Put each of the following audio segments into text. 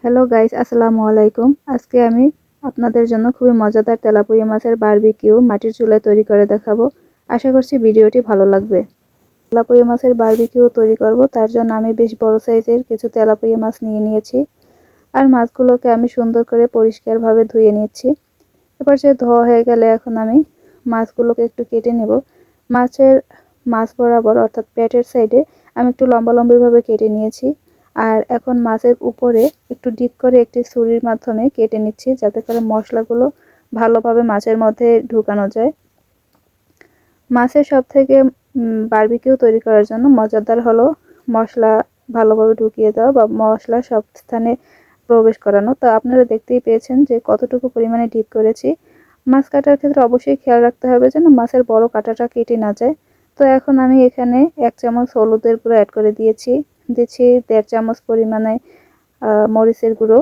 Hello guys, আসসালামু আলাইকুম। আজকে আমি আপনাদের জন্য খুবই মজাদার তেলাপুঁয়া মাছের বারবিকিউ মাটির চুলায় তৈরি করে দেখাবো। আশা করছি ভিডিওটি ভালো লাগবে। তেলাপুঁয়া মাছের বারবিকিউ তৈরি করব, তার জন্য আমি বেশ বড় সাইজের কিছু তেলাপুঁয়া মাছ নিয়ে নিয়েছি। আর মাছগুলোকে আমি সুন্দর করে পরিষ্কারভাবে ধুয়ে নিচ্ছি। এবার যে ধোয়া হয়ে গেলে এখন আমি মাছগুলোকে একটু কেটে নেব। মাছের মাছ বরাবর অর্থাৎ পেটের সাইডে আমি একটু লম্বালম্বিভাবে কেটে নিয়েছি। আর এখন মাছের উপরে একটু ডিপ করে একটি ছুরির মাধ্যমে কেটে নিচ্ছি, যাতে করে মশলাগুলো ভালোভাবে মাছের মধ্যে ঢুকানো যায়। মাছের সবথেকে বারবিকিউ তৈরি করার জন্য মজাদার হলো মশলা ভালোভাবে ঢুকিয়ে দেওয়া বা মশলা সব স্থানে প্রবেশ করানো। তো আপনারা দেখতেই পেয়েছেন যে কতটুকু পরিমাণে ডিপ করেছি। মাছ কাটার ক্ষেত্রে অবশ্যই খেয়াল রাখতে হবে যেন মাছের বড় কাঁটাটা কেটে না যায়। তো এখন আমি এখানে 1 চামচ হলুদের গুঁড়ো অ্যাড করে দিচ্ছি 1.5 চামচ পরিমাণে মরিচের গুঁড়ো,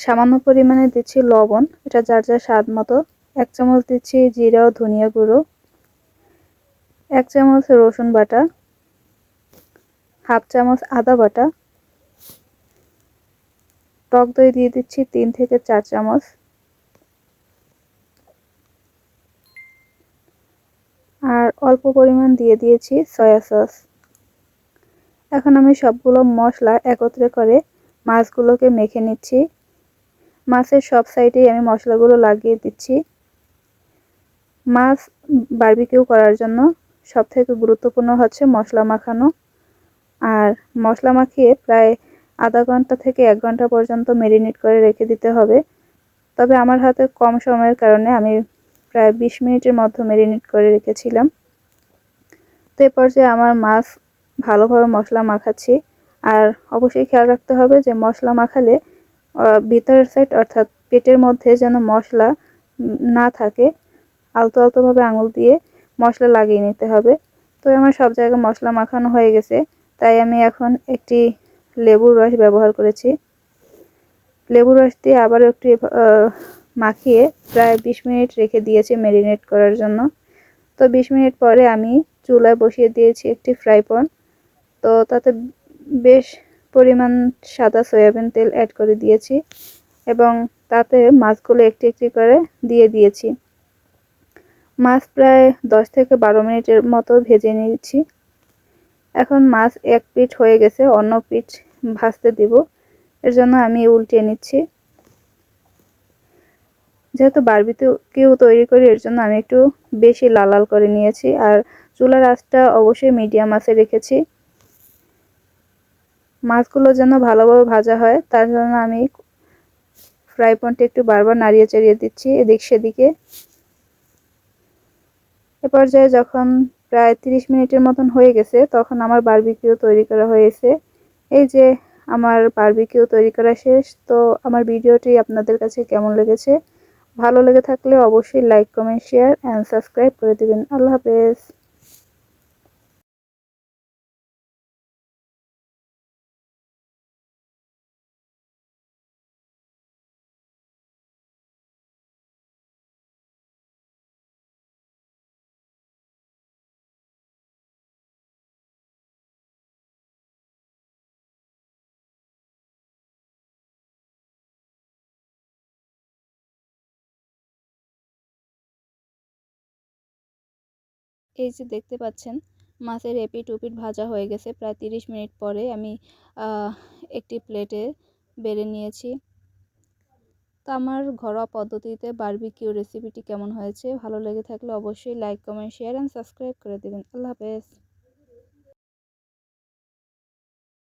সামান্য পরিমাণে দিচ্ছি লবণ, এটা যার যার স্বাদ মতো। 1 চামচ দিচ্ছি জিরা ও ধনিয়া গুঁড়ো, 1 চামচ রসুন বাটা, হাফ চামচ আদা বাটা, টক দই দিয়ে দিচ্ছি 3 থেকে 4 চামচ, আর অল্প পরিমাণ দিয়ে দিয়েছি সয়া সস। এখন আমি সবগুলো মশলা একত্রে করে মাছগুলোকে মেখে নিচ্ছি। মাছের সব সাইডেই আমি মশলাগুলো লাগিয়ে দিচ্ছি। মাছ বারবিকিউ করার জন্য সবথেকে গুরুত্বপূর্ণ হচ্ছে মশলা মাখানো। আর মশলা মাখিয়ে প্রায় আধা ঘন্টা থেকে 1 ঘন্টা পর্যন্ত ম্যারিনেট করে রেখে দিতে হবে। তবে আমার হাতে কম সময়ের কারণে আমি প্রায় 20 মিনিটের মতো ম্যারিনেট করে রেখেছিলাম। তো এই পর্যায়ে আমার মাছ ভালোভাবে মশলা মাখাচ্ছি। আর অবশ্যই খেয়াল রাখতে হবে যে মশলা মাখালে ভিতরের সাইড অর্থাৎ পেটের মধ্যে যেন মশলা না থাকে। আলতো আলতোভাবে আঙুল দিয়ে মশলা লাগিয়ে নিতে হবে। তো আমার সব জায়গায় মশলা মাখানো হয়ে গেছে, তাই আমি এখন একটি লেবুর রস ব্যবহার করেছি। লেবুর রস দিয়ে আবার একটু মাখিয়ে প্রায় 20 মিনিট রেখে দিয়েছি ম্যারিনেট করার জন্য। তো 20 মিনিট পরে আমি চুলায় বসিয়ে দিয়েছি একটি ফ্রাই প্যান। তো তাতে বেশ পরিমাণ সাদা সয়াবিন তেল অ্যাড করে দিয়েছি এবং তাতে মাছগুলো একটি একটি করে দিয়ে দিয়েছি। মাছ প্রায় 10 থেকে 12 মিনিটের মতো ভেজে নিয়েছি। এখন মাছ এক পিঠ হয়ে গেছে, অন্য পিঠ ভাজতে দিব। এর জন্য আমি উল্টিয়ে নিচ্ছি। যেহেতু বারবিকিউ তৈরি করি, এর জন্য আমি একটু বেশি লাল লাল করে নিয়েছি। আর চুলার আঁচটা অবশ্যই মিডিয়াম আঁচে রেখেছি। মাছগুলো যেন ভালোভাবে ভাজা হয়, তার জন্য আমি ফ্রাই প্যানটি একটু বারবার নাড়িয়ে চাড়িয়ে দিচ্ছি এদিক সেদিকে। এ পর্যায়ে যখন প্রায় 30 মিনিটের মতন হয়ে গেছে, তখন আমার বারবিকিউ তৈরি করা হয়েছে। এই যে আমার বারবিকিউ তৈরি করা শেষ। তো আমার ভিডিওটি আপনাদের কাছে কেমন লেগেছে? ভালো লেগে থাকলে অবশ্যই like, comment, share and subscribe করে দেবেন। আল্লাহ হাফেজ। এই যে দেখতে পাচ্ছেন মাছের এপিঠ ওপিঠ ভাজা হয়ে গেছে। প্রায় 30 মিনিট পরে আমি একটি প্লেটে বেড়ে নিয়েছি। তো আমার ঘরোয়া পদ্ধতিতে বারবিকিউ রেসিপিটি কেমন হয়েছে? ভালো লেগে থাকলে অবশ্যই like, comment, share and subscribe করে দেবেন। আল্লাহ হাফেজ।